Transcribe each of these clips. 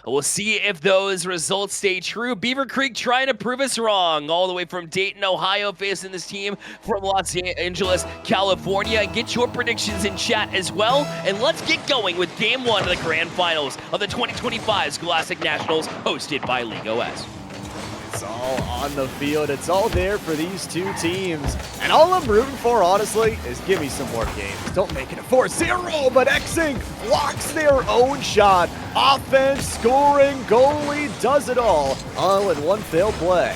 We'll see if those results stay true. Beavercreek trying to prove us wrong. All the way from Dayton, Ohio, facing this team from Los Angeles, California. Get your predictions in chat as well. And let's get going with Game 1 of the Grand Finals of the 2025 Scholastic Nationals, hosted by League OS. It's all on the field. It's all there for these two teams. And all I'm rooting for, honestly, is give me some more games. Don't make it a 4-0, but X-Inc blocks their own shot. Offense, scoring, goalie, does it all in one failed play.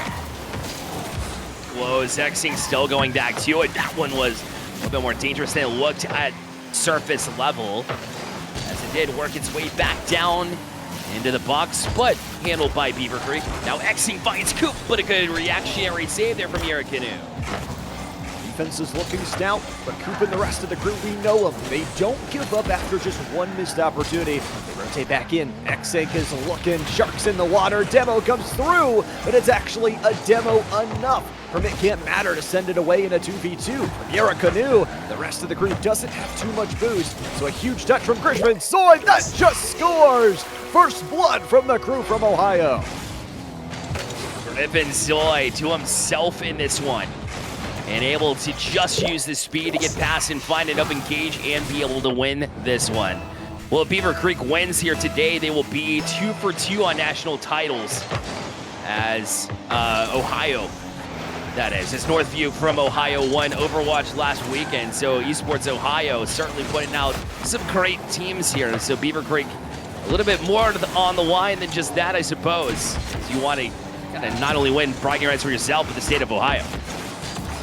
Close. X-Inc still going back to it. That one was a little bit more dangerous than it looked at surface level, as it did work its way back down into the box, but handled by Beavercreek. Now X-Inc finds Coop, but a good reactionary save there from Beavercreek. Defense is looking stout, but Coop and the rest of the crew, we know them. They don't give up after just one missed opportunity. They rotate back in. X-Inc is looking. Sharks in the water. Demo comes through, but it's actually a demo enough from It Can't Matter to send it away in a 2v2. From Yara Canoe, the rest of the crew doesn't have too much boost, so a huge touch from Grishman. Soy that just scores! First blood from the crew from Ohio. Griffin Zoy to himself in this one, and able to just use the speed to get past and find an open cage and be able to win this one. Well, if Beavercreek wins here today, they will be 2 for 2 on national titles as Ohio, that is. As Northview from Ohio won Overwatch last weekend, so Esports Ohio certainly putting out some great teams here. So Beavercreek a little bit more on the line than just that, I suppose. You want to kind of not only win bragging rights for yourself, but the state of Ohio.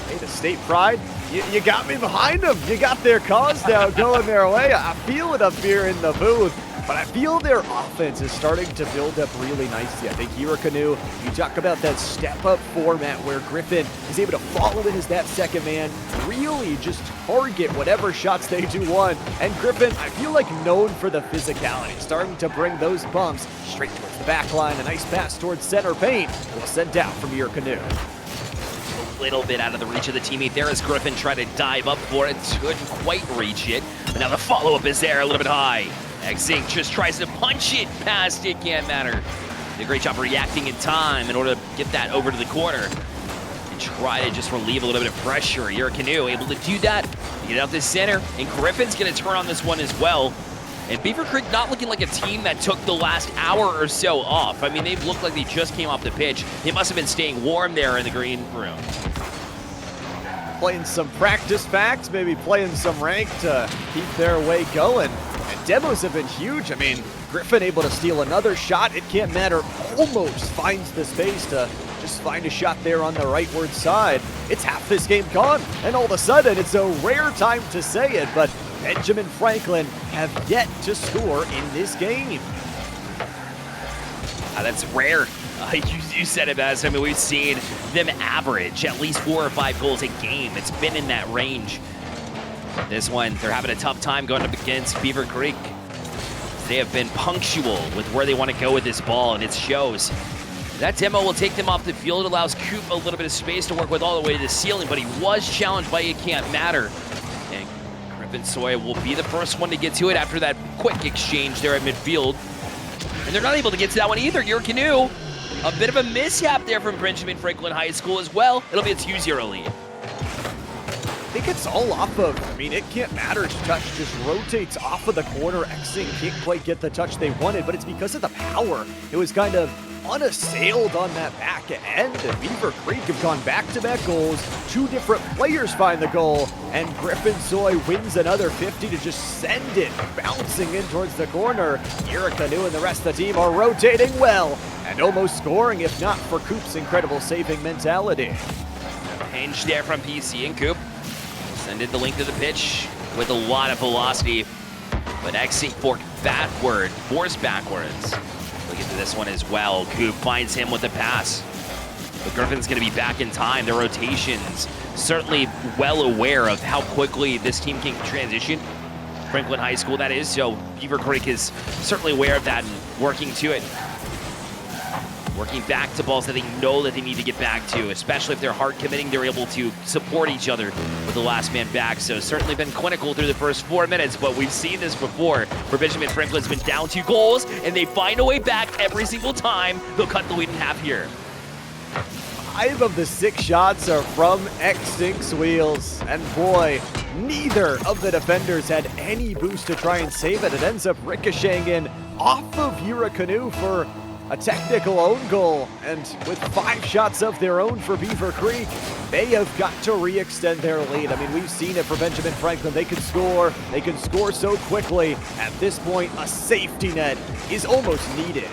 Hey, the state pride, you got me behind them. You got their cause now going their way. I feel it up here in the booth, but I feel their offense is starting to build up really nicely. I think Yara Canoe, you talk about that step-up format where Griffin is able to follow in as that second man, really just target whatever shots they do want. And Griffin, I feel like known for the physicality, starting to bring those bumps straight towards the back line. A nice pass towards center paint will send down from Yara Canoe. A little bit out of the reach of the teammate there as Griffin tried to dive up for it. Couldn't quite reach it, but now the follow-up is there a little bit high. X-Inc just tries to punch it past It Can't Matter. Did a great job reacting in time in order to get that over to the corner and try to just relieve a little bit of pressure. Yara Canoe able to do that, get it out the center, and Griffin's going to turn on this one as well. And Beavercreek not looking like a team that took the last hour or so off. I mean, they've looked like they just came off the pitch. They must have been staying warm there in the green room. Playing some practice packs, maybe playing some rank to keep their way going. And demos have been huge. I mean, Griffin able to steal another shot. It Can't Matter almost finds the space to just find a shot there on the rightward side. It's half this game gone, and all of a sudden, it's a rare time to say it, but Benjamin Franklin have yet to score in this game. That's rare. You said it best. I mean, we've seen them average at least 4 or 5 goals a game. It's been in that range. This one, they're having a tough time going up against Beavercreek. They have been punctual with where they want to go with this ball, and it shows. That demo will take them off the field. It allows Coop a little bit of space to work with all the way to the ceiling, but he was challenged by It Can't Matter. And Griffin Soy will be the first one to get to it after that quick exchange there at midfield. And they're not able to get to that one either. Yara Canoe, a bit of a mishap there from Benjamin Franklin High School as well. It'll be a 2-0 lead. I think it's all off of, I mean, It Can't Matter's touch just rotates off of the corner. X-Inc can't quite get the touch they wanted, but it's because of the power. It was kind of unassailed on that back end, and Beavercreek have gone back-to-back goals. 2 different players find the goal, and Griffin Zoy wins another 50 to just send it bouncing in towards the corner. Yara Canoe and the rest of the team are rotating well and almost scoring, if not for Coop's incredible saving mentality. Hinge there from PC and Coop. Sended the length of the pitch with a lot of velocity, but X-Inc forced backwards. Look into this one as well. Coop finds him with a pass, but Griffin's going to be back in time. The rotations certainly well aware of how quickly this team can transition. Franklin High School, that is, so Beavercreek is certainly aware of that and working to it. working back to balls that they know that they need to get back to, especially if they're hard committing, they're able to support each other with the last man back. So certainly been clinical through the first 4 minutes, but we've seen this before where Benjamin Franklin's been down 2 goals and they find a way back every single time. They'll cut the lead in half here. 5 of the 6 shots are from X-Sync's wheels, and boy, neither of the defenders had any boost to try and save it. It ends up ricocheting in off of Beavercreek for a technical own goal, and with 5 shots of their own for Beavercreek, they have got to re-extend their lead. I mean, we've seen it for Benjamin Franklin. They can score so quickly. At this point, a safety net is almost needed.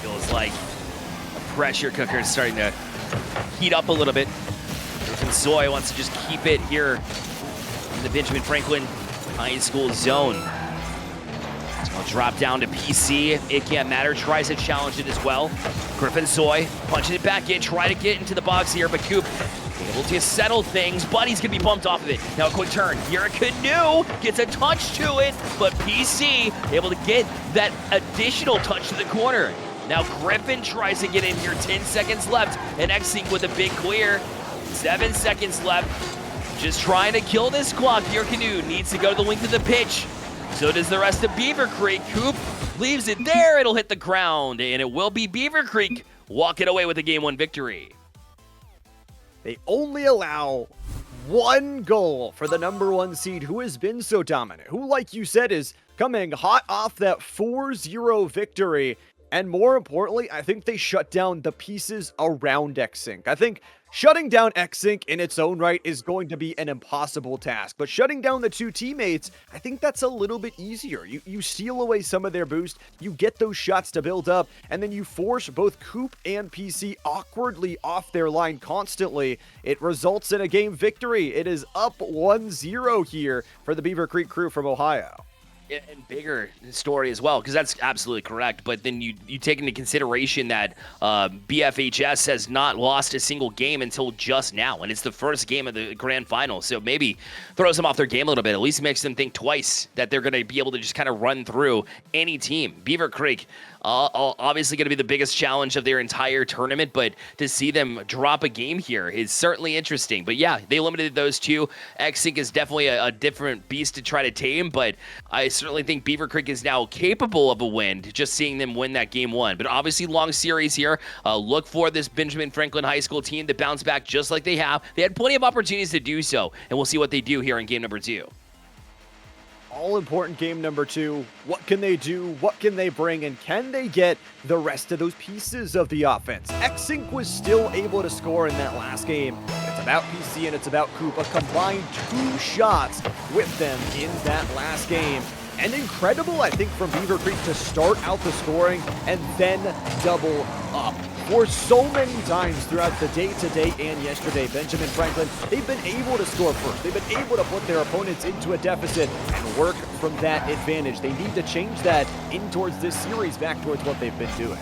Feels like pressure cooker is starting to heat up a little bit. Griffin Zoy wants to just keep it here in the Benjamin Franklin High School zone. So I'll drop down to PC. It can't matter. Tries to challenge it as well. Griffin Zoy punching it back in. Try to get into the box here, but Coop able to settle things, but he's going to be bumped off of it. Now a quick turn. Here a Canoe gets a touch to it, but PC able to get that additional touch to the corner. Now Griffin tries to get in here, 10 seconds left, and X-Sync with a big clear. 7 seconds left. Just trying to kill this clock. Your Canoe needs to go to the length of the pitch. So does the rest of Beavercreek. Coop leaves it there. It'll hit the ground, and it will be Beavercreek walking away with a Game 1 victory. They only allow 1 goal for the #1 seed, who has been so dominant, who, like you said, is coming hot off that 4-0 victory. And more importantly, I think they shut down the pieces around X-Sync. I think shutting down X-Sync in its own right is going to be an impossible task. But shutting down the 2 teammates, I think that's a little bit easier. You steal away some of their boost, you get those shots to build up, and then you force both Coop and PC awkwardly off their line constantly. It results in a game victory. It is up 1-0 here for the Beavercreek crew from Ohio. And bigger story as well, because that's absolutely correct. But then you take into consideration that BFHS has not lost a single game until just now, and it's the first game of the grand final. So maybe throws them off their game a little bit. At least makes them think twice that they're going to be able to just kind of run through any team. Beavercreek, obviously going to be the biggest challenge of their entire tournament, but to see them drop a game here is certainly interesting. But yeah, they limited those 2. X-Sync is definitely a different beast to try to tame, but I certainly think Beavercreek is now capable of a win, just seeing them win that Game 1. But obviously long series here. Look for this Benjamin Franklin High School team to bounce back just like they have. They had plenty of opportunities to do so, and we'll see what they do here in Game number 2. All-important game number 2. What can they do? What can they bring? And can they get the rest of those pieces of the offense? X-Sync was still able to score in that last game. It's about PC and it's about Coop. A combined 2 shots with them in that last game. And incredible, I think, from Beavercreek to start out the scoring and then double up. For so many times throughout the day today and yesterday, Benjamin Franklin, they've been able to score first. They've been able to put their opponents into a deficit and work from that advantage. They need to change that in towards this series, back towards what they've been doing.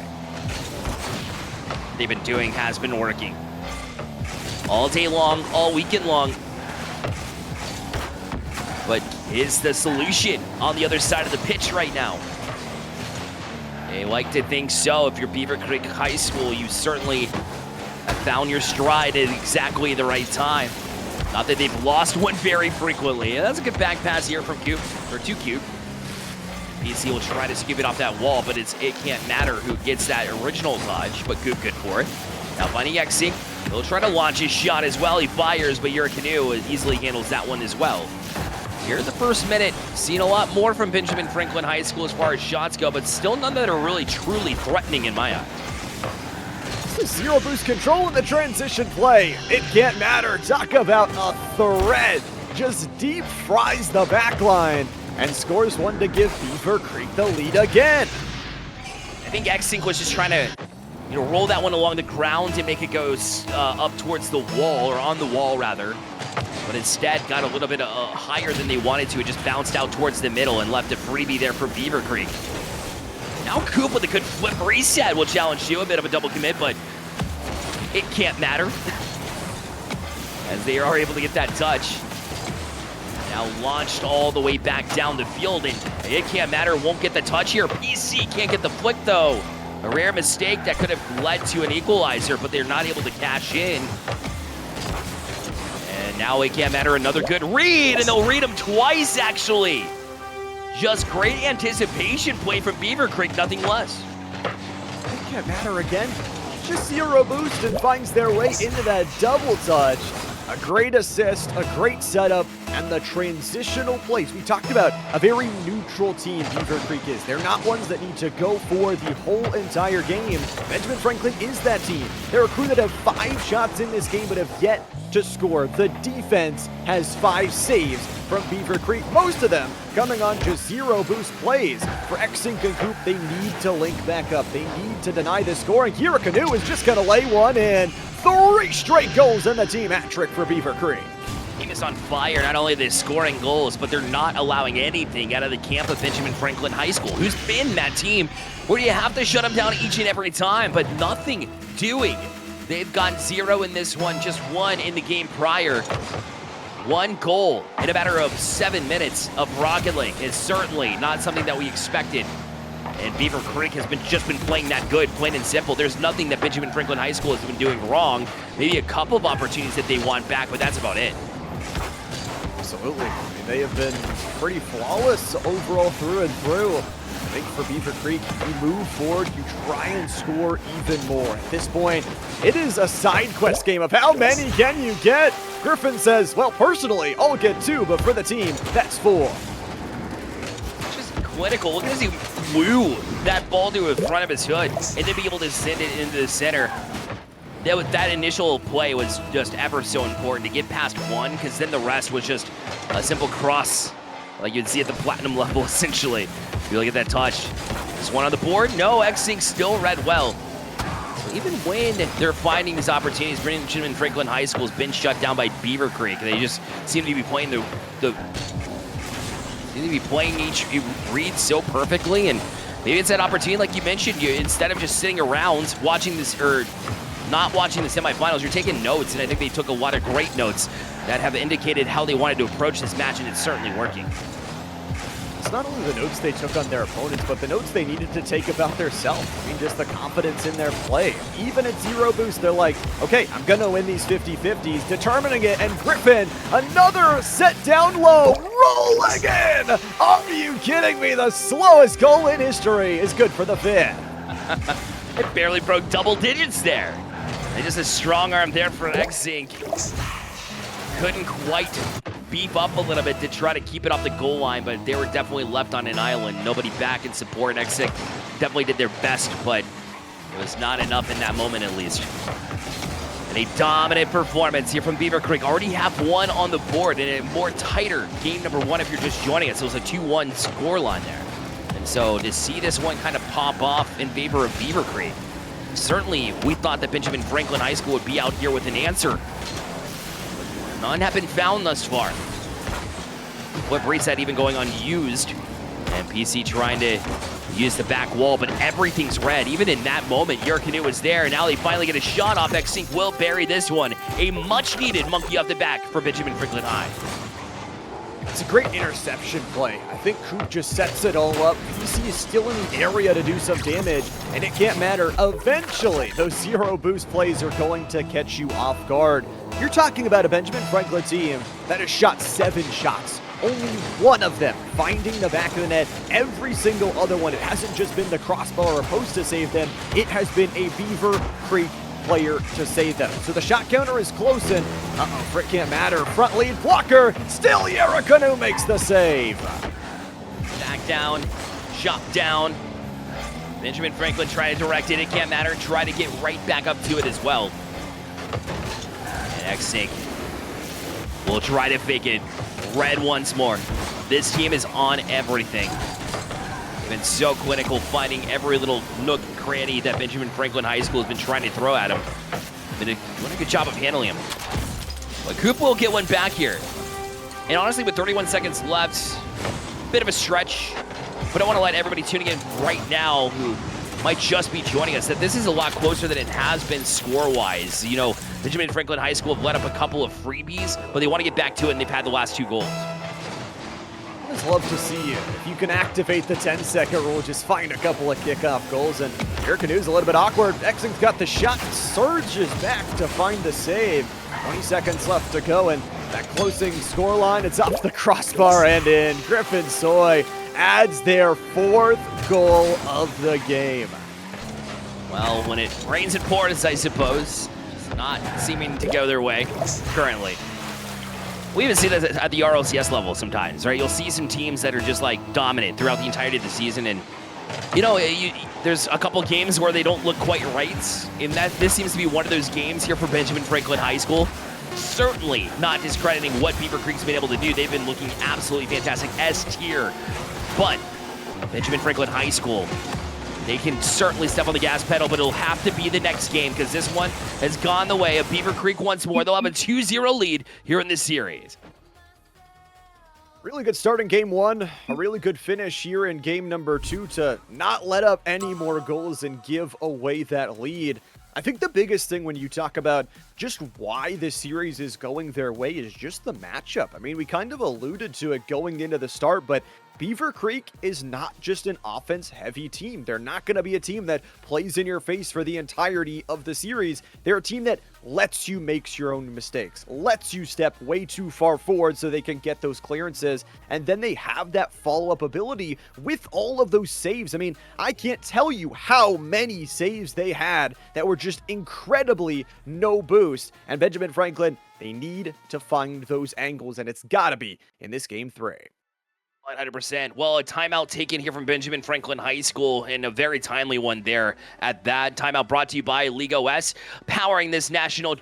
They've been doing has been working. All day long, all weekend long. But is the solution on the other side of the pitch right now? They like to think so. If you're Beavercreek High School, you certainly have found your stride at exactly the right time. Not that they've lost one very frequently. And that's a good back pass here from Coop, or to Coop. PC will try to scoop it off that wall, but it can't matter who gets that original touch, but Coop good for it. Now finding X-Sync, he'll try to launch his shot as well. He fires, but your Canoe easily handles that one as well. Here in the first minute, seen a lot more from Benjamin Franklin High School as far as shots go, but still none that are really truly threatening in my eyes. Zero boost control in the transition play. It can't matter. Talk about a threat. Just deep fries the back line and scores one to give Beavercreek the lead again. I think X-Sync was just trying to roll that one along the ground and make it go up towards the wall, or on the wall rather. But instead got a little bit higher than they wanted to. It just bounced out towards the middle and left a freebie there for Beavercreek. Now Coop with a good flip reset will challenge you. A bit of a double commit, but it can't matter. As they are able to get that touch. Now launched all the way back down the field, and it can't matter. Won't get the touch here. PC can't get the flick though. A rare mistake that could have led to an equalizer, but they're not able to cash in. And now it can't matter, another good read, and they'll read him twice, actually. Just great anticipation play from Beavercreek, nothing less. It can't matter again. Just zero boost and finds their way into that double touch. A great assist, a great setup, and the transitional plays. We talked about a very neutral team Beavercreek is. They're not ones that need to go for the whole entire game. Benjamin Franklin is that team. They're a crew that have 5 shots in this game but have yet to score. The defense has 5 saves from Beavercreek, most of them coming on just zero boost plays. For X-Sync and Coop, they need to link back up. They need to deny the scoring. Hirokanu is just going to lay one in. 3 straight goals in the team hat trick for Beavercreek. Team is on fire. Not only are they scoring goals, but they're not allowing anything out of the camp of Benjamin Franklin High School, who's been that team where you have to shut them down each and every time, but nothing doing. They've gotten 0 in this one, just 1 in the game prior. 1 goal in a matter of 7 minutes of Rocket League is certainly not something that we expected. And Beavercreek has just been playing that good, plain and simple. There's nothing that Benjamin Franklin High School has been doing wrong. Maybe a couple of opportunities that they want back, but that's about it. Absolutely. I mean, they have been pretty flawless overall through and through. I think for Beavercreek, you move forward, you try and score even more. At this point, it is a side quest game of how many can you get? Griffin says, well, personally, I'll get 2, but for the team, that's 4. Just clinical. Look at he woo that ball to the front of his hood and then be able to send it into the center. That initial play was just ever so important to get past 1, because then the rest was just a simple cross, like you'd see at the platinum level, essentially. If you look at that touch. Is 1 on the board? No, X-Sync still read well. So even when they're finding these opportunities, Benjamin Franklin High School has been shut down by Beavercreek. They just seem to be playing each read so perfectly, and maybe it's that opportunity, like you mentioned. Instead of just sitting around watching this, or not watching the semifinals, you're taking notes, and I think they took a lot of great notes that have indicated how they wanted to approach this match, and it's certainly working. It's not only the notes they took on their opponents, but the notes they needed to take about themselves. I mean, just the confidence in their play. Even at 0 boost, they're like, okay, I'm going to win these 50-50s, determining it, and Griffin, another set down low, rolling in! Are you kidding me? The slowest goal in history is good for the Finn. It barely broke double digits there. And just a strong arm there for X-Sync. Couldn't quite beef up a little bit to try to keep it off the goal line, but they were definitely left on an island. Nobody back in support. X-Sync definitely did their best, but it was not enough in that moment, at least. And a dominant performance here from Beavercreek. Already have 1 on the board in a more tighter game number 1 if you're just joining us. So it was a 2-1 scoreline there. And so to see this one kind of pop off in favor of Beavercreek, certainly we thought that Benjamin Franklin High School would be out here with an answer. None have been found thus far. Flip reset even going unused. And PC trying to use the back wall, but everything's red. Even in that moment, Hirokanu was there. Now they finally get a shot off. X-Sync will bury this one. A much-needed monkey off the back for Benjamin Franklin High. It's a great interception play. I think Coop just sets it all up. PC is still in the area to do some damage, and it can't matter. Eventually, those 0 boost plays are going to catch you off guard. You're talking about a Benjamin Franklin team that has shot 7 shots. Only 1 of them finding the back of the net. Every single other one, it hasn't just been the crossbar or post to save them. It has been a Beavercreek player to save them. So the shot counter is close, and it can't matter. Front lead blocker, still Hirokanu makes the save. Back down, shot down. Benjamin Franklin trying to direct it. It can't matter. Try to get right back up to it as well. And X-Sync will try to fake it. Red once more. This team is on everything. They've been so clinical, finding every little nook and cranny that Benjamin Franklin High School has been trying to throw at him. Doing a good job of handling him. But Coop will get one back here. And honestly, with 31 seconds left, bit of a stretch. But I want to let everybody tuning in right now who might just be joining us that this is a lot closer than it has been score-wise. You know, Benjamin Franklin High School have let up a couple of freebies, but they want to get back to it, and they've had the last 2 goals. always love to see if you can activate the 10-second rule, just find a couple of kickoff goals. And here Canoe's a little bit awkward. Exing's got the shot, surges back to find the save. 20 seconds left to go, and that closing scoreline, it's off the crossbar and in. Griffin Soy adds their 4th goal of the game. Well, when it rains and pours, I suppose, it's not seeming to go their way currently. We even see that at the RLCS level sometimes, right? You'll see some teams that are just like dominant throughout the entirety of the season, and there's a couple games where they don't look quite right, and this seems to be one of those games here for Benjamin Franklin High School. Certainly not discrediting what Beavercreek's been able to do. They've been looking absolutely fantastic, S tier, but Benjamin Franklin High School, they can certainly step on the gas pedal, but it'll have to be the next game because this one has gone the way of Beavercreek once more. They'll have a 2-0 lead here in this series. Really good start in game 1, a really good finish here in game number 2 to not let up any more goals and give away that lead. I think the biggest thing when you talk about just why this series is going their way is just the matchup. I mean, we kind of alluded to it going into the start, but Beavercreek is not just an offense-heavy team. They're not going to be a team that plays in your face for the entirety of the series. They're a team that lets you make your own mistakes, lets you step way too far forward so they can get those clearances, and then they have that follow-up ability with all of those saves. I mean, I can't tell you how many saves they had that were just incredibly no boost, and Benjamin Franklin, they need to find those angles, and it's got to be in this game 3. 100%. Well, a timeout taken here from Benjamin Franklin High School, and a very timely one there at that. Timeout brought to you by League OS, powering this national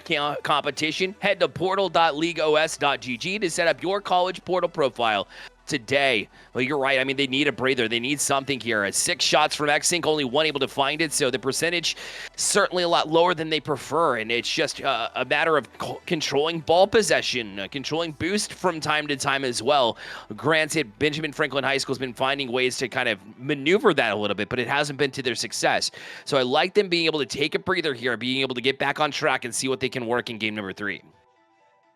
competition. Head to portal.leagueos.gg to set up your college portal profile today. Well, you're right. I mean, they need a breather. They need something here. 6 shots from Xsync, only one able to find it, so the percentage certainly a lot lower than they prefer, and it's just a matter of controlling ball possession, controlling boost from time to time as well. Granted, Benjamin Franklin High School has been finding ways to kind of maneuver that a little bit, but it hasn't been to their success. So I like them being able to take a breather here, being able to get back on track and see what they can work in game number 3.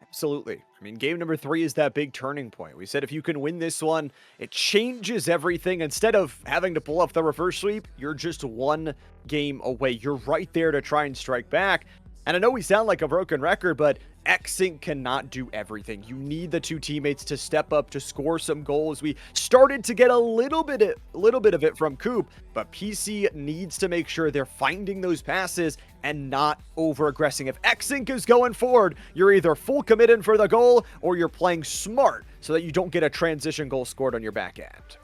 Absolutely. I mean, game number 3 is that big turning point. We said if you can win this one, it changes everything. Instead of having to pull off the reverse sweep, you're just 1 game away. You're right there to try and strike back. And I know we sound like a broken record, but Xsync cannot do everything. You need the 2 teammates to step up to score some goals. We started to get a little bit of it from Coop, but PC needs to make sure they're finding those passes and not over-aggressing. If Xsync is going forward, you're either full committed for the goal or you're playing smart so that you don't get a transition goal scored on your back end.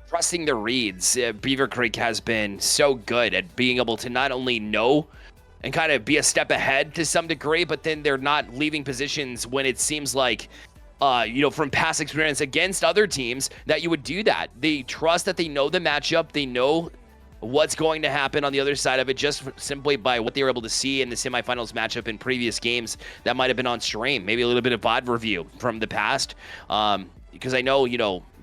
Trusting the reads, Beavercreek has been so good at being able to not only know and kind of be a step ahead to some degree, but then they're not leaving positions when it seems like, from past experience against other teams, that you would do that. They trust that they know the matchup, they know what's going to happen on the other side of it, just simply by what they were able to see in the semifinals matchup in previous games that might have been on stream. Maybe a little bit of VOD review from the past, because I know,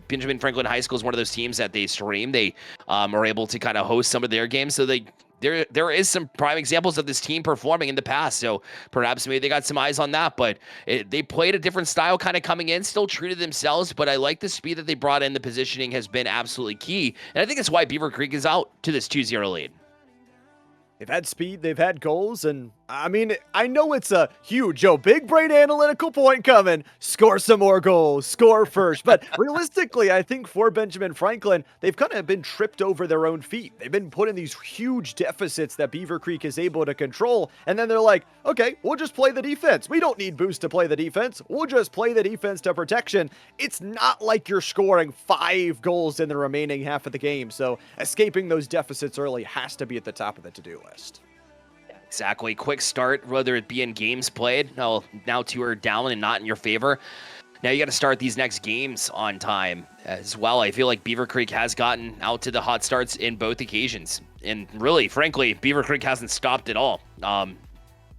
Benjamin Franklin High School is one of those teams that they stream. They are able to kind of host some of their games, so there is some prime examples of this team performing in the past, so perhaps maybe they got some eyes on that, but they played a different style kind of coming in, still true to themselves, but I like the speed that they brought in. The positioning has been absolutely key, and I think that's why Beavercreek is out to this 2-0 lead. They've had speed, they've had goals, and I mean, I know it's a huge, big brain analytical point coming. Score some more goals, score first. But realistically, I think for Benjamin Franklin, they've kind of been tripped over their own feet. They've been put in these huge deficits that Beavercreek is able to control, and then they're like, okay, we'll just play the defense. We don't need boost to play the defense. We'll just play the defense to protection. It's not like you're scoring 5 goals in the remaining half of the game, so escaping those deficits early has to be at the top of the to-do list. Exactly. Quick start, whether it be in games played. Now 2 are down and not in your favor. Now you got to start these next games on time as well. I feel like Beavercreek has gotten out to the hot starts in both occasions. And really, frankly, Beavercreek hasn't stopped at all. To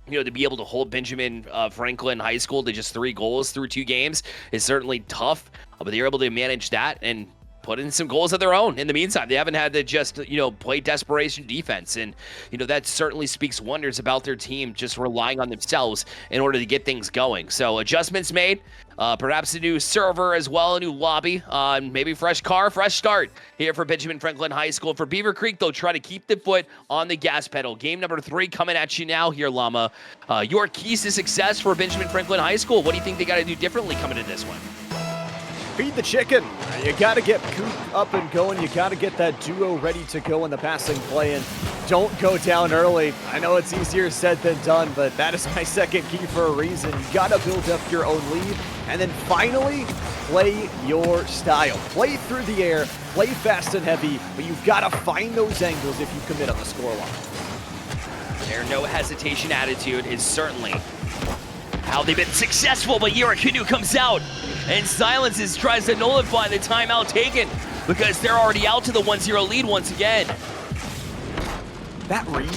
be able to hold Benjamin Franklin High School to just 3 goals through 2 games is certainly tough. But they're able to manage that and put in some goals of their own. In the meantime, they haven't had to just, play desperation defense. And, that certainly speaks wonders about their team just relying on themselves in order to get things going. So adjustments made, perhaps a new server as well, a new lobby, maybe fresh car, fresh start here for Benjamin Franklin High School. For Beavercreek, they'll try to keep the foot on the gas pedal. Game number 3 coming at you now here, Llama. Your keys to success for Benjamin Franklin High School. What do you think they got to do differently coming into this one? Feed the chicken. You got to get Coop up and going. You got to get that duo ready to go in the passing play, and don't go down early. I know it's easier said than done, but that is my second key for a reason. You got to build up your own lead, and then finally play your style. Play through the air, play fast and heavy, but you've got to find those angles if you commit on the scoreline. Their no hesitation attitude is certainly how they've been successful, but Beavercreek comes out and silences, tries to nullify the timeout taken because they're already out to the 1-0 lead once again. That read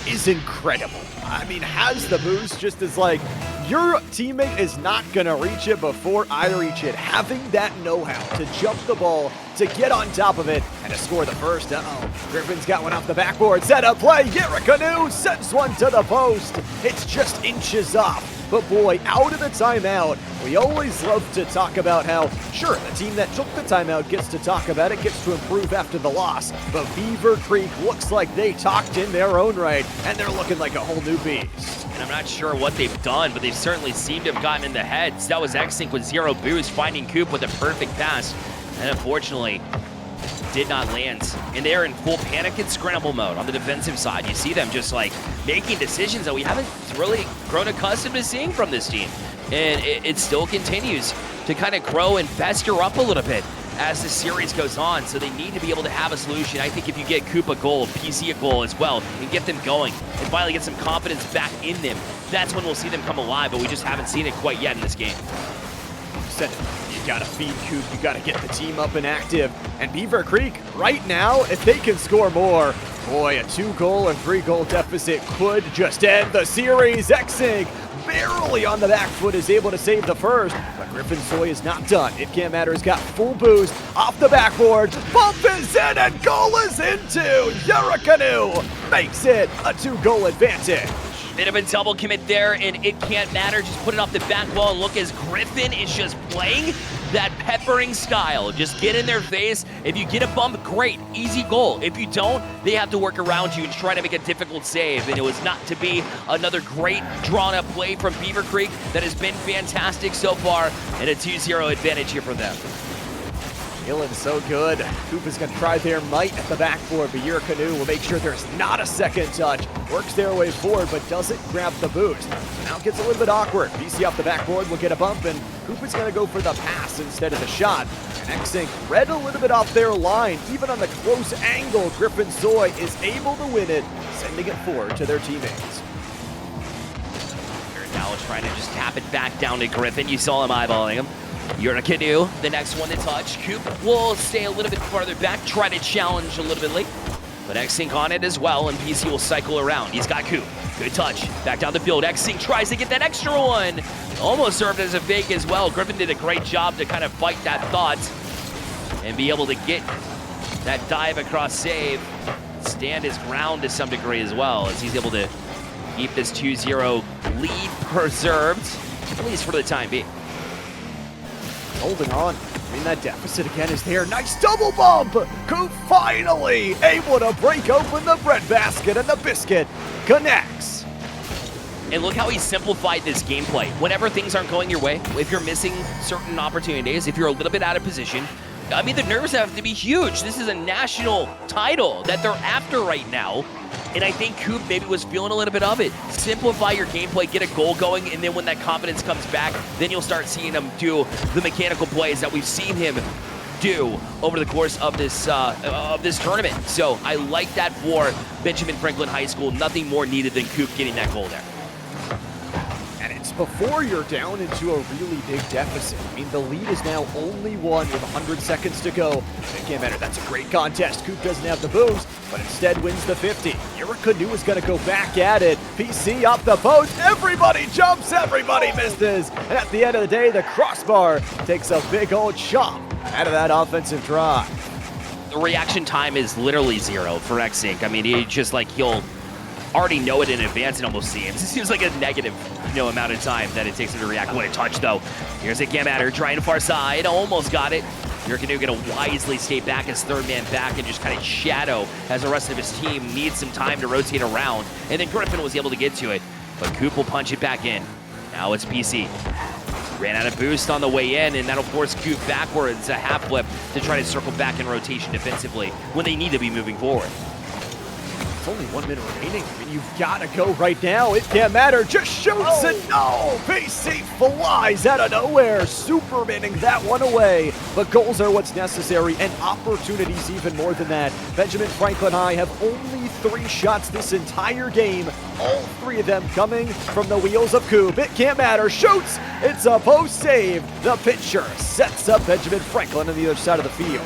is incredible. I mean, has the boost just as like, your teammate is not going to reach it before I reach it. Having that know-how to jump the ball, to get on top of it, and to score the first. Griffin's got one off the backboard. Set up play. Beavercreek sends one to the post. It's just inches off. But boy, out of the timeout, we always love to talk about how, sure, the team that took the timeout gets to talk about it, gets to improve after the loss. But Beavercreek looks like they talked in their own right, and they're looking like a whole new beast. And I'm not sure what they've done, but they've certainly seemed to have gotten in the heads. That was X-Sync with 0 boost, finding Coop with a perfect pass. And unfortunately, did not land. And they're in full panic and scramble mode on the defensive side. You see them just like making decisions that we haven't really grown accustomed to seeing from this team. And it still continues to kind of grow and fester up a little bit as the series goes on. So they need to be able to have a solution. I think if you get Coop a goal, PC a goal as well, and get them going and finally get some confidence back in them, that's when we'll see them come alive, but we just haven't seen it quite yet in this game. You gotta feed Coop, you gotta get the team up and active. And Beavercreek, right now, if they can score more, boy, a 2-goal or 3-goal deficit could just end the series. X-Sync barely on the back foot is able to save the first, but Griffin Soy is not done. It can't matter, he's got full boost off the backboard. Bump is in and goal is into. Beavercreek makes it a 2-goal advantage. Bit of a double commit there, and it can't matter. Just put it off the back wall and look as Griffin is just playing that peppering style. Just get in their face. If you get a bump, great, easy goal. If you don't, they have to work around you and try to make a difficult save. And it was not to be another great drawn-up play from Beavercreek that has been fantastic so far, and a 2-0 advantage here for them. Feeling so good. Coop is going to try their might at the backboard, but Beavercreek will make sure there's not a second touch. Works their way forward, but doesn't grab the boost. So now it gets a little bit awkward. PC off the backboard will get a bump, and Coop is going to go for the pass instead of the shot. And X-Sync read a little bit off their line. Even on the close angle, Griffin Soy is able to win it, sending it forward to their teammates. They're now trying to just tap it back down to Griffin. You saw him eyeballing him. Beavercreek, the next one to touch. Coop will stay a little bit farther back, try to challenge a little bit late. But X-Sync on it as well, and PC will cycle around. He's got Coop. Good touch. Back down the field. X-Sync tries to get that extra one. Almost served as a fake as well. Griffin did a great job to kind of fight that thought and be able to get that dive across save. Stand his ground to some degree as well, as he's able to keep this 2-0 lead preserved, at least for the time being. Holding on. I mean, that deficit again is there. Nice double bump! Coop finally able to break open the breadbasket, and the biscuit connects. And look how he simplified this gameplay. Whenever things aren't going your way, if you're missing certain opportunities, if you're a little bit out of position, I mean, the nerves have to be huge. This is a national title that they're after right now. And I think Coop maybe was feeling a little bit of it. Simplify your gameplay, get a goal going, and then when that confidence comes back, then you'll start seeing him do the mechanical plays that we've seen him do over the course of this tournament. So I like that for Benjamin Franklin High School. Nothing more needed than Coop getting that goal there. And it's before you're down into a really big deficit. I mean, the lead is now only one with 100 seconds to go. It can't matter. That's a great contest. Coop doesn't have the boost, but instead wins the 50. Beavercreek is going to go back at it. PC off the post. Everybody jumps. Everybody misses. And at the end of the day, the crossbar takes a big old chop out of that offensive drive. The reaction time is literally 0 for X-Sync. I mean, he just like, he'll already know it in advance, it almost seems. It seems like a negative, amount of time that it takes him to react. What a touch, though. Here's a Gamatter trying to far side. Almost got it. Beavercreek gonna wisely stay back as third man back and just kind of shadow as the rest of his team needs some time to rotate around. And then Griffin was able to get to it, but Coop will punch it back in. Now it's PC. Ran out of boost on the way in, and that'll force Coop backwards, a half flip, to try to circle back in rotation defensively when they need to be moving forward. It's only 1 minute remaining. I mean, you've got to go right now. It can't matter. Just shoots it. No! Base safe flies out of nowhere. Supermaning that one away. But goals are what's necessary, and opportunities even more than that. Benjamin Franklin High have only 3 shots this entire game. All 3 of them coming from the wheels of Coop. It can't matter. Shoots. It's a post save. The pitcher sets up Benjamin Franklin on the other side of the field.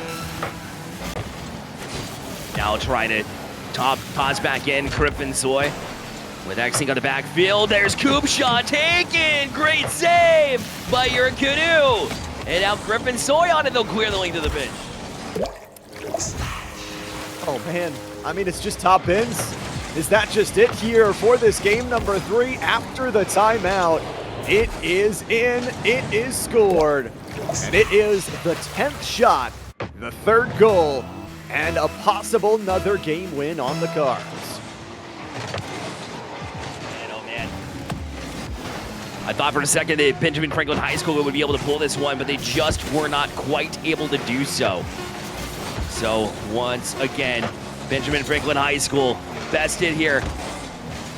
Now trying to toss back in, Griffin Soy with X-Sync on the backfield. There's Coop shot taken. Great save by your Canoe. And now Griffin Soy on it. They'll clear the lane to the bench. Oh man, I mean, it's just top ends. Is that just it here for this game number 3 after the timeout? It is in, it is scored, and it is the 10th shot, the 3rd goal, and a possible another game win on the cards. Man, oh man. I thought for a second that Benjamin Franklin High School would be able to pull this one, but they just were not quite able to do so. So once again, Benjamin Franklin High School bested here,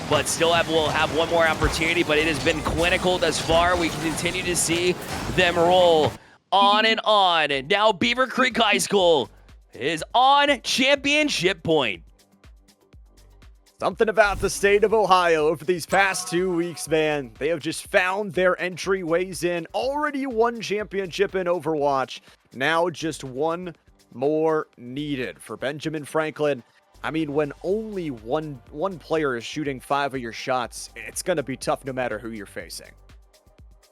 but still will have one more opportunity, but it has been clinical thus far. We can continue to see them roll on and on. And now Beavercreek High School is on championship point. Something about the state of Ohio over these past 2 weeks, man. They have just found their entryways in. Already 1 championship in Overwatch. Now just 1 more needed for Benjamin Franklin. I mean, when only one player is shooting 5 of your shots, it's going to be tough no matter who you're facing.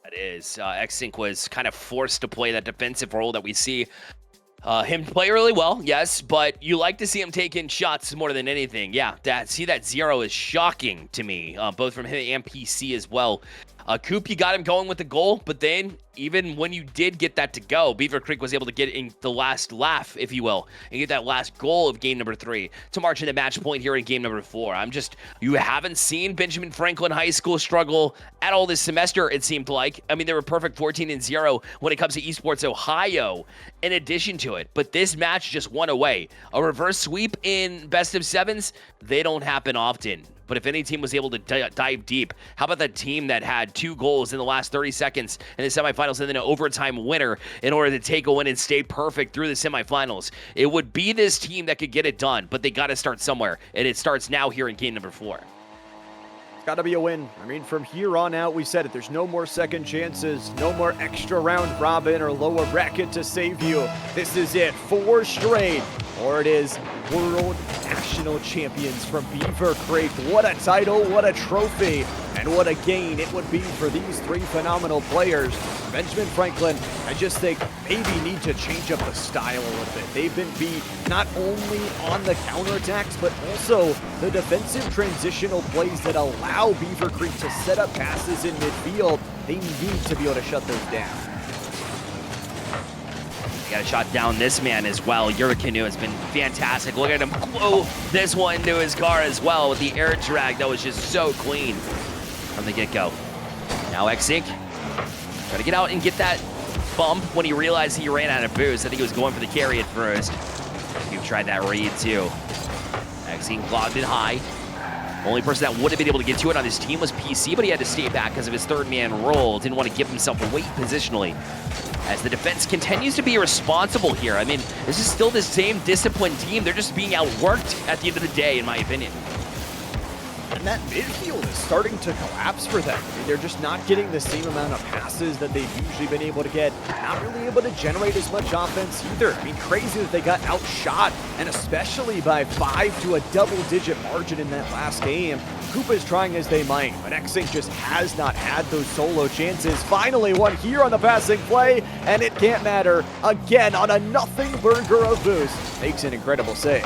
That is. X-Sync was kind of forced to play that defensive role that we see him play really well, yes, but you like to see him taking shots more than anything. Yeah, that 0 is shocking to me, both from him and PC as well. Coop, you got him going with the goal, but then even when you did get that to go, Beavercreek was able to get in the last laugh, if you will, and get that last goal of game number 3 to march into match point here in game number 4. You haven't seen Benjamin Franklin High School struggle at all this semester, it seemed like. I mean, they were perfect 14-0 when it comes to Esports Ohio in addition to it, but this match just won away. A reverse sweep in best of 7s, they don't happen often. But if any team was able to dive deep, how about the team that had 2 goals in the last 30 seconds in the semifinals and then an overtime winner in order to take a win and stay perfect through the semifinals? It would be this team that could get it done, but they got to start somewhere, and it starts now here in game number 4. It's got to be a win. I mean, from here on out, we said it. There's no more second chances, no more extra round robin or lower bracket to save you. This is it. 4 straight. Or it is World National Champions from Beavercreek. What a title, what a trophy, and what a gain it would be for these 3 phenomenal players. Benjamin Franklin, I just think maybe need to change up the style a little bit. They've been beat not only on the counterattacks, but also the defensive transitional plays that allow Beavercreek to set up passes in midfield. They need to be able to shut those down. Got a shot down this man as well. Canoe has been fantastic. Look at him glue this one into his car as well with the air drag that was just so clean from the get-go. Now X-Sync trying to get out and get that bump when he realized he ran out of boost. I think he was going for the carry at first. You've tried that read too. X-Sync logged it high. Only person that would have been able to get to it on his team was PC, but he had to stay back because of his 3rd man role. Didn't want to give himself away positionally. As the defense continues to be responsible here. I mean, this is still the same disciplined team. They're just being outworked at the end of the day, in my opinion. And that midfield is starting to collapse for them. I mean, they're just not getting the same amount of passes that they've usually been able to get. Not really able to generate as much offense either. I mean, crazy that they got outshot, and especially by 5 to a double-digit margin in that last game. Koopa's trying as they might, but Xink just has not had those solo chances. Finally, one here on the passing play, and it can't matter. Again, on a nothing burger of boost. Makes an incredible save.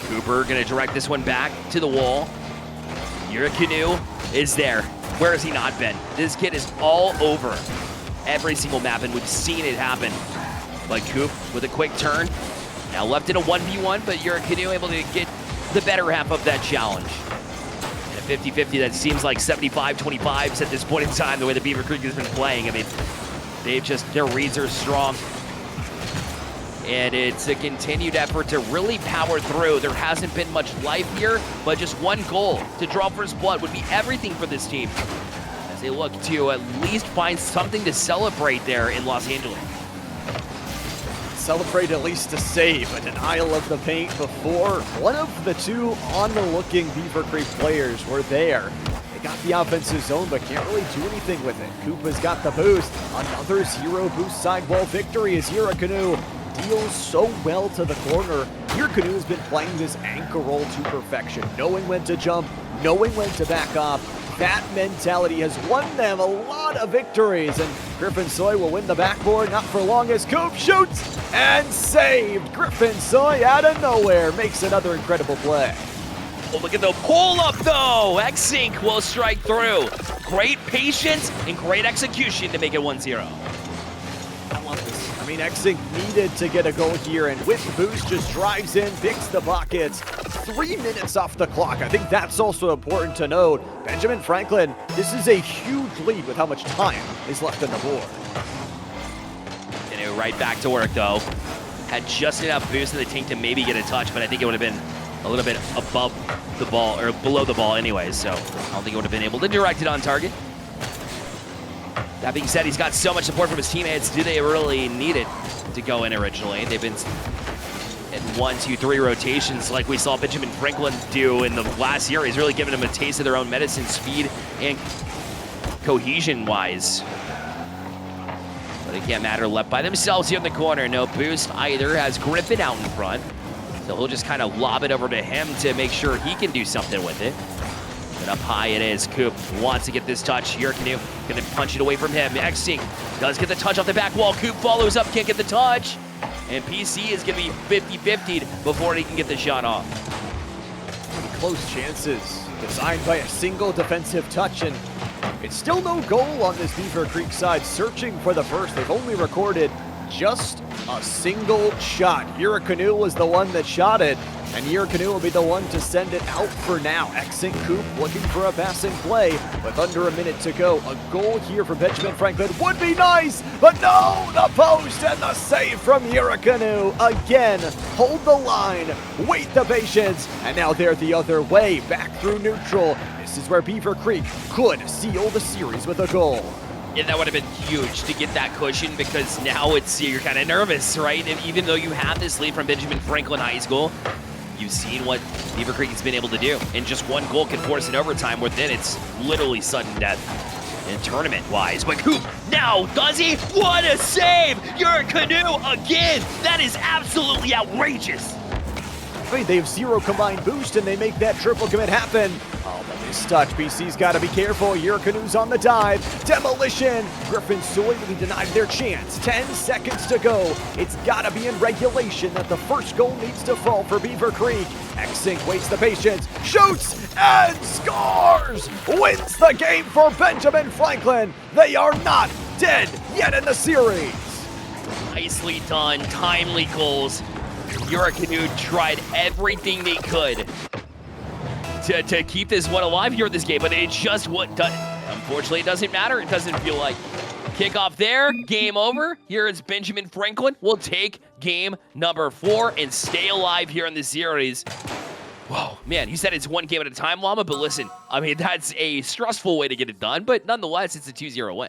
Cooper gonna direct this one back to the wall. Yurikanu is there. Where has he not been? This kid is all over every single map, and we've seen it happen. But Coop with a quick turn. Now left in a 1v1, but Yurikanu able to get the better half of that challenge. And a 50-50 that seems like 75-25s at this point in time, the way the Beavercreek has been playing. I mean, their reads are strong. And it's a continued effort to really power through. There hasn't been much life here, but just one goal to draw first blood would be everything for this team, as they look to at least find something to celebrate there in Los Angeles. Celebrate at least a save, a denial of the paint before one of the two on-the-looking Beavercreek players were there. They got the offensive zone, but can't really do anything with it. Koopa's got the boost. Another zero boost sidewall victory as Yurikanu deals so well to the corner. Yurikanu has been playing this anchor roll to perfection, knowing when to jump, knowing when to back off. That mentality has won them a lot of victories, and Griffin Soy will win the backboard, not for long as Coop shoots and saved. Griffin Soy out of nowhere makes another incredible play. Oh, look at the pull-up, though. Xink will strike through. Great patience and great execution to make it 1-0. I love this. I mean, Xink needed to get a goal here, and with the boost, just drives in, picks the buckets. 3 minutes off the clock. I think that's also important to note. Benjamin Franklin, this is a huge lead with how much time is left on the board. And it right back to work, though. Had just enough boost in the tank to maybe get a touch, but I think it would have been a little bit above the ball, or below the ball anyways, so I don't think he would have been able to direct it on target. That being said, he's got so much support from his teammates. Do they really need it to go in originally? They've been in 1, 2, 3 rotations like we saw Benjamin Franklin do in the last year. He's really given them a taste of their own medicine, speed and cohesion-wise. But it can't matter. Left by themselves here in the corner. No boost either. Has Griffin out in front. So he'll just kind of lob it over to him to make sure he can do something with it. And up high it is. Coop wants to get this touch. Yurikanu gonna punch it away from him. Xink does get the touch off the back wall. Coop follows up, can't get the touch. And PC is gonna be 50-50'd before he can get the shot off. Close chances designed by a single defensive touch, and it's still no goal on this Beavercreek side. Searching for the first, they've only recorded just a single shot. Yurikanu was the one that shot it, and Yurikanu will be the one to send it out for now. Xink Coop looking for a passing play with under a minute to go. A goal here for Benjamin Franklin would be nice, but no, the post and the save from Yurikanu. Again, hold the line, wait the patience, and now they're the other way, back through neutral. This is where Beavercreek could seal the series with a goal. Yeah, that would have been huge to get that cushion, because now you're kind of nervous, right? And even though you have this lead from Benjamin Franklin High School, you've seen what Beavercreek has been able to do. And just one goal can force an overtime, where then it's literally sudden death in tournament-wise. But Coop now, does he? What a save! Yurikanu again! That is absolutely outrageous! I mean, they have 0 combined boost, and they make that triple commit happen. Oh, but this touch, BC's got to be careful. Yurikanu's on the dive. Demolition. Griffin Soy will be denied their chance. 10 seconds to go. It's got to be in regulation that the first goal needs to fall for Beavercreek. Xink waits the patience, shoots, and scores! Wins the game for Benjamin Franklin. They are not dead yet in the series. Nicely done, timely goals. Yurikanu tried everything they could to keep this one alive here in this game, but it just unfortunately, it doesn't matter. It doesn't feel like. Kickoff there, game over. Here is Benjamin Franklin. We'll take game number 4 and stay alive here in the series. Whoa, man, you said it's one game at a time, Llama, but listen, I mean, that's a stressful way to get it done, but nonetheless, it's a 2-0 win.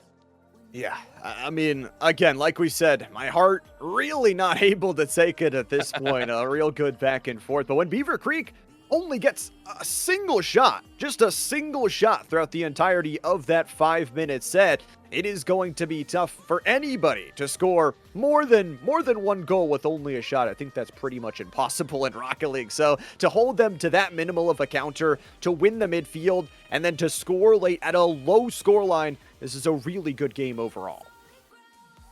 Yeah, I mean, again, like we said, my heart really not able to take it at this point. A real good back and forth. But when Beavercreek only gets a single shot, just a single shot throughout the entirety of that 5-minute set. It is going to be tough for anybody to score more than one goal with only a shot. I think that's pretty much impossible in Rocket League. So to hold them to that minimal of a counter, to win the midfield, and then to score late at a low scoreline, this is a really good game overall.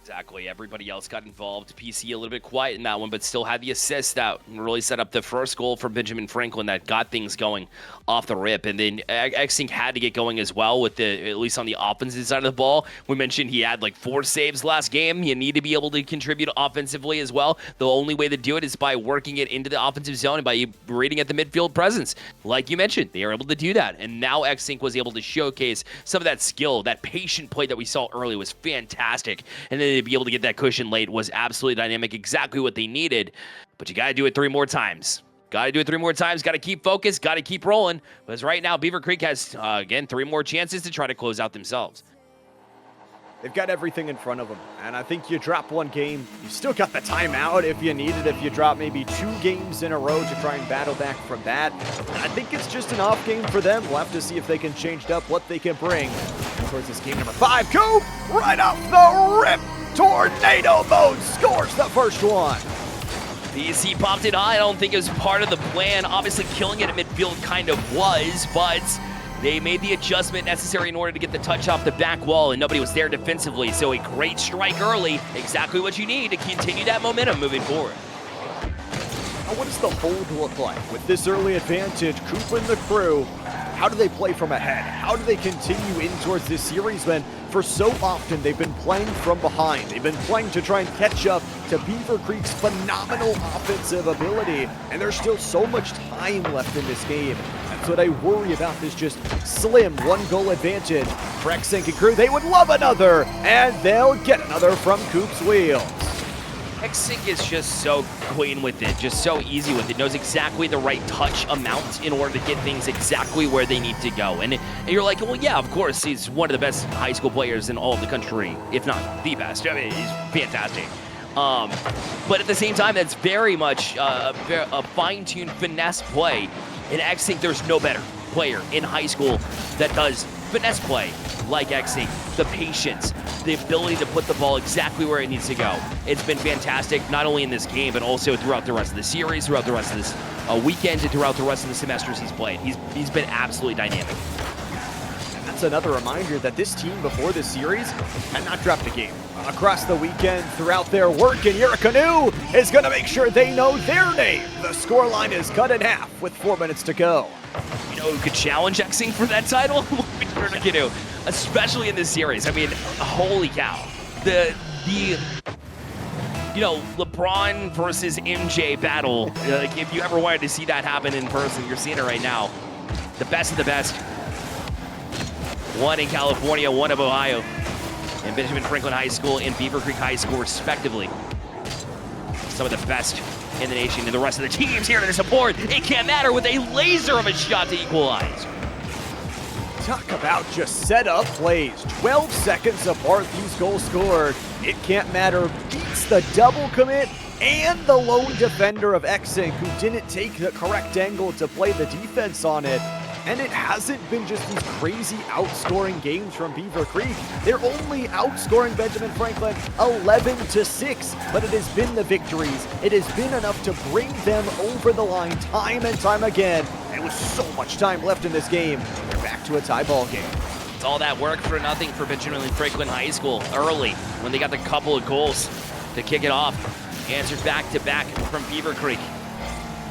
Exactly. Everybody else got involved. PC a little bit quiet in that one, but still had the assist out and really set up the first goal for Benjamin Franklin that got things going off the rip. And then X-Sync had to get going as well with at least on the offensive side of the ball. We mentioned he had like 4 saves last game. You need to be able to contribute offensively as well. The only way to do it is by working it into the offensive zone and by reading at the midfield presence. Like you mentioned, they are able to do that. And now X-Sync was able to showcase some of that skill. That patient play that we saw early was fantastic. And then to be able to get that cushion late was absolutely dynamic, exactly what they needed. But you got to do it 3 more times. Got to do it 3 more times. Got to keep focused. Got to keep rolling. Because right now, Beavercreek has, again, 3 more chances to try to close out themselves. They've got everything in front of them. And I think you drop 1 game, you still got the timeout if you need it. If you drop maybe 2 games in a row to try and battle back from that. And I think it's just an off game for them. We'll have to see if they can change up what they can bring towards this game number 5. Coop, right off the rip. Tornado mode scores the first one. PC popped it high. I don't think it was part of the plan. Obviously, killing it at midfield kind of was, but they made the adjustment necessary in order to get the touch off the back wall, and nobody was there defensively. So a great strike early. Exactly what you need to continue that momentum moving forward. Now, what does the hold look like? With this early advantage, Coop and the crew, how do they play from ahead? How do they continue in towards this series when for so often they've been playing from behind? They've been playing to try and catch up to Beavercreek's phenomenal offensive ability, and there's still so much time left in this game. That's what I worry about, this just slim 1-goal advantage. For X-Sync and crew, they would love another, and they'll get another from Coop's wheels. X-Sync is just so clean with it, just so easy with it, knows exactly the right touch amount in order to get things exactly where they need to go. And you're like, well, yeah, of course, he's one of the best high school players in all of the country, if not the best. I mean, he's fantastic. But at the same time, that's very much a fine-tuned finesse play. In X-Sync, there's no better player in high school that does finesse play like X-Sync. The patience, the ability to put the ball exactly where it needs to go. It's been fantastic, not only in this game, but also throughout the rest of the series, throughout the rest of this weekend, and throughout the rest of the semesters he's played. He's been absolutely dynamic. And that's another reminder that this team before this series had not dropped a game. Across the weekend, throughout their work, and Yerikanu is going to make sure they know their name. The scoreline is cut in half with 4 minutes to go. You know who could challenge X-Sync for that title? Yerikanu, especially in this series. I mean, holy cow. The you know, LeBron versus MJ battle, like if you ever wanted to see that happen in person, you're seeing it right now. The best of the best. One in California, one of Ohio. In Benjamin Franklin High School and Beavercreek High School, respectively. Some of the best in the nation, and the rest of the teams here to support. It can't matter with a laser of a shot to equalize. Talk about just set up plays. 12 seconds apart, these goals scored. It can't matter beats the double commit and the lone defender of X-Sync, who didn't take the correct angle to play the defense on it. And it hasn't been just these crazy outscoring games from Beavercreek. They're only outscoring Benjamin Franklin 11-6, but it has been the victories. It has been enough to bring them over the line time and time again. And with so much time left in this game, they're back to a tie ball game. It's all that work for nothing for Benjamin Franklin High School early when they got the couple of goals to kick it off. Answers back to back from Beavercreek.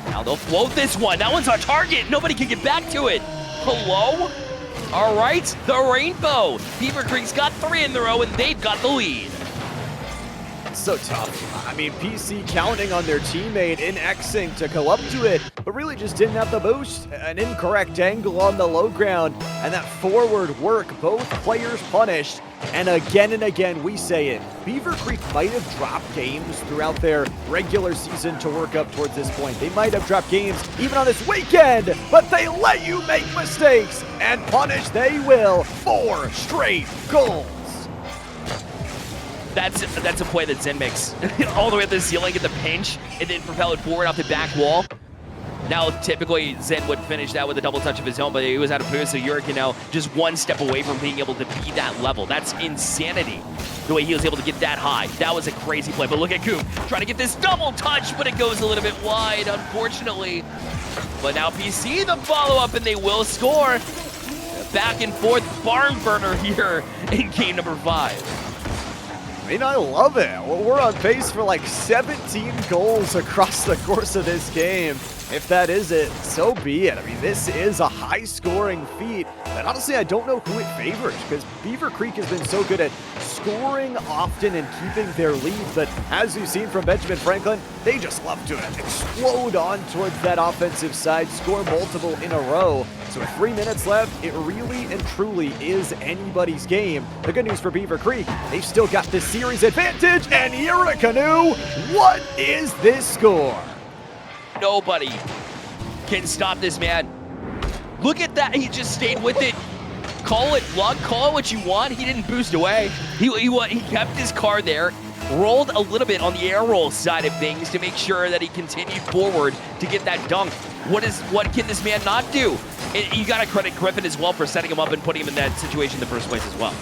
Now they'll float this one. That one's on target. Nobody can get back to it. Hello? All right, the rainbow. Beavercreek's got 3 in a row, and they've got the lead. So tough. I mean, PC counting on their teammate in X-Sync to go up to it, but really just didn't have the boost. An incorrect angle on the low ground, and that forward work, both players punished. And again, we say it. Beavercreek might have dropped games throughout their regular season to work up towards this point. They might have dropped games even on this weekend, but they let you make mistakes, and punish they will. 4 straight goals. That's a play that Zen makes all the way up the ceiling, get the pinch, and then propel it forward off the back wall. Now, typically, Zen would finish that with a double touch of his own, but he was out of boost, so Yurick now just one step away from being able to be that level. That's insanity, the way he was able to get that high. That was a crazy play, but look at Coop trying to get this double touch, but it goes a little bit wide, unfortunately. But now PC, the follow-up, and they will score. Back and forth barn burner here in game number 5. I mean, I love it. Well, we're on pace for like 17 goals across the course of this game. If that is it, so be it. I mean, this is a high-scoring feat, and honestly, I don't know who it favors, because Beavercreek has been so good at scoring often and keeping their lead, but as you've seen from Benjamin Franklin, they just love to explode on towards that offensive side, score multiple in a row. So with 3 minutes left, it really and truly is anybody's game. The good news for Beavercreek, they've still got the series advantage, and Hurricane, what is this score? Nobody can stop this man. Look at that. He just stayed with it. Call it luck. Call it what you want. He didn't boost away. He kept his car there, rolled a little bit on the air roll side of things to make sure that he continued forward to get that dunk. What can this man not do? And you got to credit Griffin as well for setting him up and putting him in that situation in the first place as well.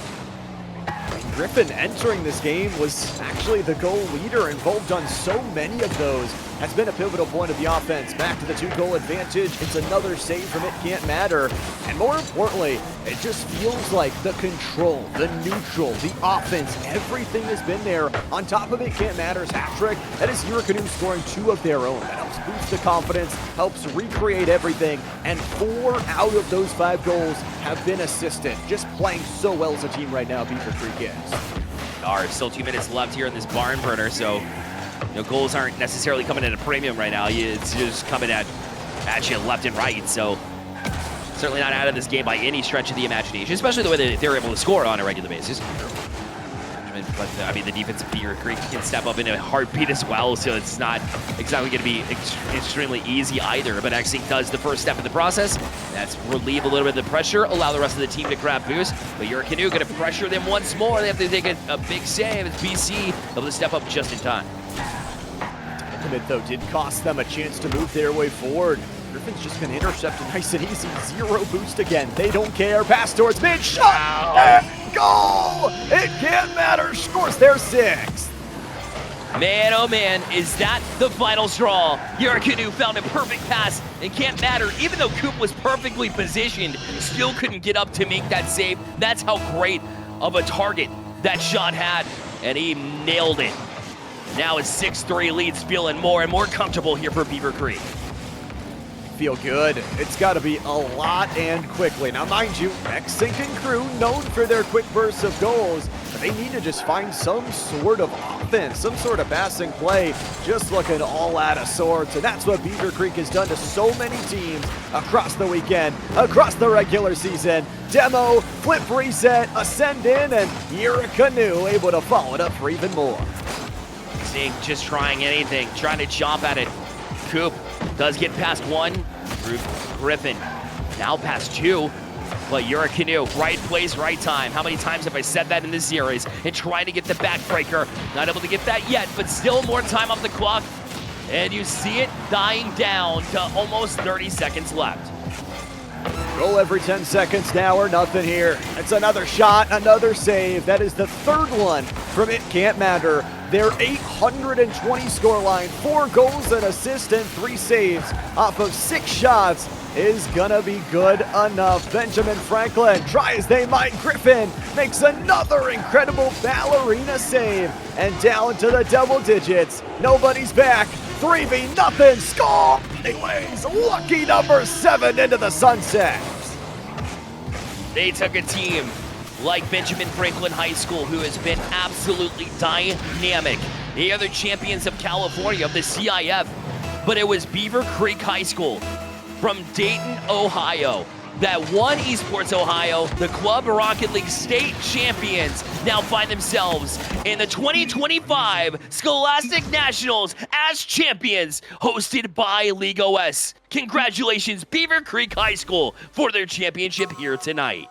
Griffin entering this game was actually the goal leader, involved on so many of those. Has been a pivotal point of the offense. Back to the 2-goal advantage. It's another save from It Can't Matter. And more importantly, it just feels like the control, the neutral, the offense, everything has been there. On top of It Can't Matter's hat trick, that is Hurricane scoring 2 of their own. That helps boost the confidence, helps recreate everything. And 4 out of those 5 goals have been assisted. Just playing so well as a team right now, Beavercreek is. Still 2 minutes left here in this barn burner, so goals aren't necessarily coming at a premium right now. It's just coming at you left and right, so certainly not out of this game by any stretch of the imagination, especially the way that they're able to score on a regular basis. But, I mean, the defense of Beavercreek can step up in a heartbeat as well, so it's not exactly going to be extremely easy either. But Xing does the first step in the process. That's relieve a little bit of the pressure, allow the rest of the team to grab boost. But Hurricane going to pressure them once more. They have to take a big save. It's BC able to step up just in time. Ultimate, though, did cost them a chance to move their way forward. Griffin's just going to intercept it nice and easy. 0 boost again. They don't care. Pass towards mid. Shot! And goal! It Can't Matter. Scores their 6th. Man, oh man, is that the final straw? Hurricane found a perfect pass and Can't Matter. Even though Coop was perfectly positioned, still couldn't get up to make that save. That's how great of a target that shot had, and he nailed it. Now his 6-3 lead's feeling more and more comfortable here for Beavercreek. Feel good. It's got to be a lot and quickly. Now, mind you, Xing and crew known for their quick bursts of goals, but they need to just find some sort of offense, some sort of passing play, just looking all out of sorts. And that's what Beavercreek has done to so many teams across the weekend, across the regular season. Demo, flip reset, ascend in, and Hurricane able to follow it up for even more. Xing just trying anything, trying to jump at it. Coop does get past 1 through Griffin. Now past 2, but Hurricane, right place, right time. How many times have I said that in this series? And trying to get the backbreaker. Not able to get that yet, but still more time off the clock. And you see it dying down to almost 30 seconds left. Goal every 10 seconds now or nothing here. It's another shot, another save. That is the 3rd one from It Can't Matter. Their 820 scoreline, 4 goals, an assist, and 3 saves off of 6 shots is gonna be good enough. Benjamin Franklin, try as they might, Griffin makes another incredible ballerina save, and down to the double digits. Nobody's back. 3v0, score! Anyways, lucky number 7 into the sunset. They took a team like Benjamin Franklin High School, who has been absolutely dynamic. They are the champions of California, of the CIF, but it was Beavercreek High School from Dayton, Ohio, that won Esports Ohio. The Club Rocket League state champions now find themselves in the 2025 Scholastic Nationals as champions, hosted by League OS. Congratulations, Beavercreek High School, for their championship here tonight.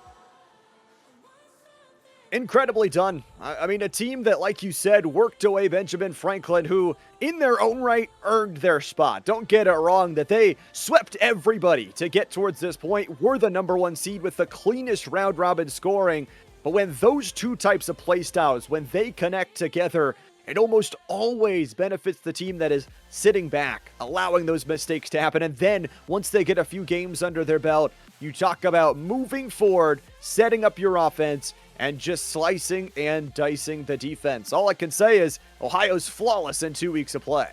Incredibly done. I mean, a team that, like you said, worked away Benjamin Franklin, who, in their own right, earned their spot. Don't get it wrong that they swept everybody to get towards this point. Were the #1 seed with the cleanest round-robin scoring. But when those two types of playstyles, when they connect together, it almost always benefits the team that is sitting back, allowing those mistakes to happen. And then, once they get a few games under their belt, you talk about moving forward, setting up your offense, and just slicing and dicing the defense. All I can say is Ohio's flawless in 2 weeks of play.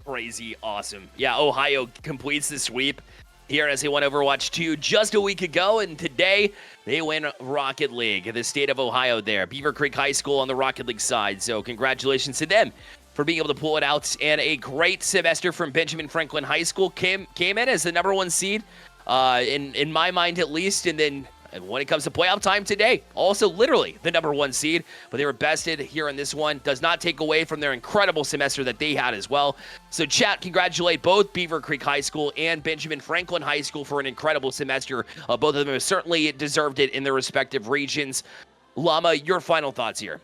Crazy awesome. Yeah, Ohio completes the sweep here as they won Overwatch 2 just a week ago, and today they win Rocket League, the state of Ohio there. Beavercreek High School on the Rocket League side, so congratulations to them for being able to pull it out. And a great semester from Benjamin Franklin High School came in as the #1 seed, in my mind at least, and then when it comes to playoff time today, also literally the #1 seed, but they were bested here in this one. Does not take away from their incredible semester that they had as well. So chat, congratulate both Beavercreek High School and Benjamin Franklin High School for an incredible semester. Both of them have certainly deserved it in their respective regions. Llama, your final thoughts here.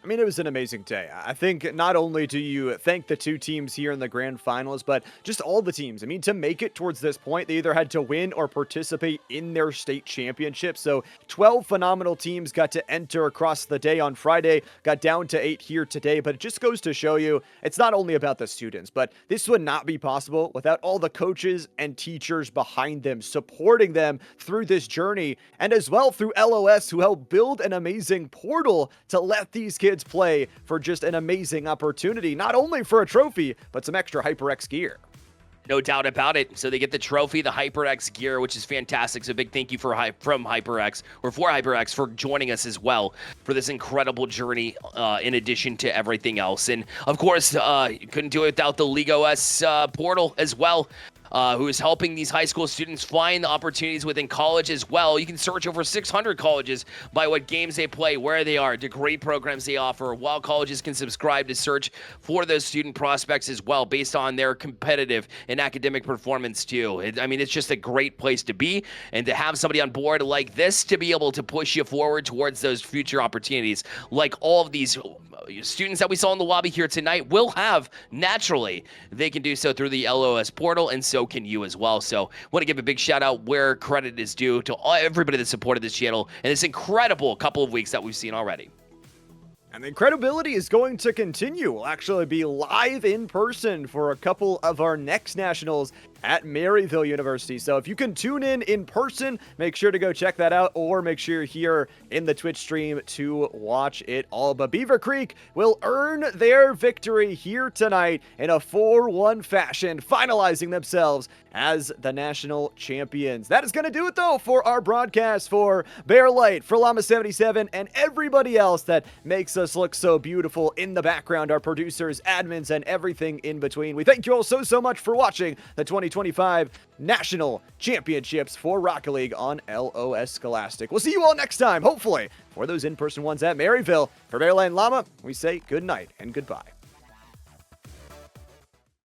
I mean, it was an amazing day. I think not only do you thank the two teams here in the grand finals, but just all the teams. I mean, to make it towards this point, they either had to win or participate in their state championship. So 12 phenomenal teams got to enter across the day on Friday, got down to 8 here today. But it just goes to show you, it's not only about the students, but this would not be possible without all the coaches and teachers behind them, supporting them through this journey, and as well through LOS, who helped build an amazing portal to let these kids play for just an amazing opportunity, not only for a trophy, but some extra HyperX gear. No doubt about it. So they get the trophy, the HyperX gear, which is fantastic. So big thank you from HyperX, or for HyperX, for joining us as well for this incredible journey, in addition to everything else. And of course, you couldn't do it without the League OS portal as well, who is helping these high school students find the opportunities within college as well. You can search over 600 colleges by what games they play, where they are, degree programs they offer, while colleges can subscribe to search for those student prospects as well based on their competitive and academic performance too. I mean, it's just a great place to be, and to have somebody on board like this to be able to push you forward towards those future opportunities, like all of these students that we saw in the lobby here tonight will have naturally. They can do so through the LOS portal, and so can you as well. So want to give a big shout out where credit is due to everybody that supported this channel and this incredible couple of weeks that we've seen already. And the incredibility is going to continue. We'll actually be live in person for a couple of our next nationals at Maryville University. So if you can tune in person, make sure to go check that out, or make sure you're here in the Twitch stream to watch it all. But Beavercreek will earn their victory here tonight in a 4-1 fashion, finalizing themselves as the national champions. That is going to do it, though, for our broadcast, for Bear Light, for Llama77, and everybody else that makes us look so beautiful in the background, our producers, admins, and everything in between. We thank you all so much for watching the 2025 National Championships for Rocket League on LOS Scholastic. We'll see you all next time, hopefully, for those in-person ones at Maryville. For Bear Light and Llama, we say good night and goodbye.